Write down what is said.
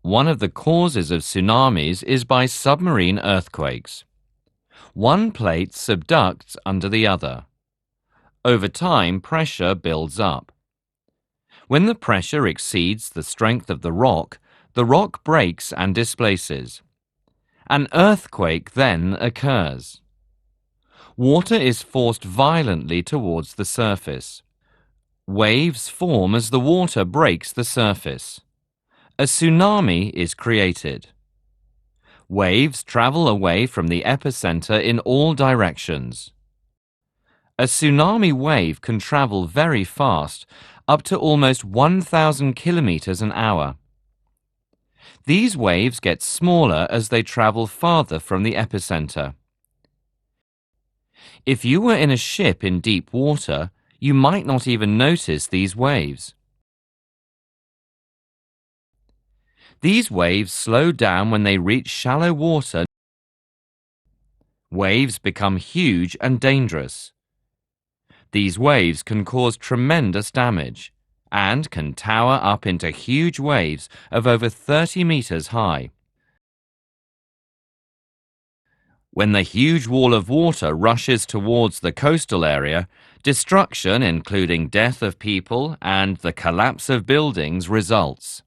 One of the causes of tsunamis is by submarine earthquakes. One plate subducts under the other. Over time, pressure builds up. When the pressure exceeds the strength of the rock breaks and displaces. An earthquake then occurs. Water is forced violently towards the surface. Waves form as the water breaks the surface. A tsunami is created. Waves travel away from the epicenter in all directions. A tsunami wave can travel very fast, up to almost 1,000 kilometers an hour. These waves get smaller as they travel farther from the epicenter. If you were in a ship in deep water, you might not even notice these waves. These waves slow down when they reach shallow water. Waves become huge and dangerous. These waves can cause tremendous damage and can tower up into huge waves of over 30 meters high. When the huge wall of water rushes towards the coastal area, destruction, including death of people and the collapse of buildings, results.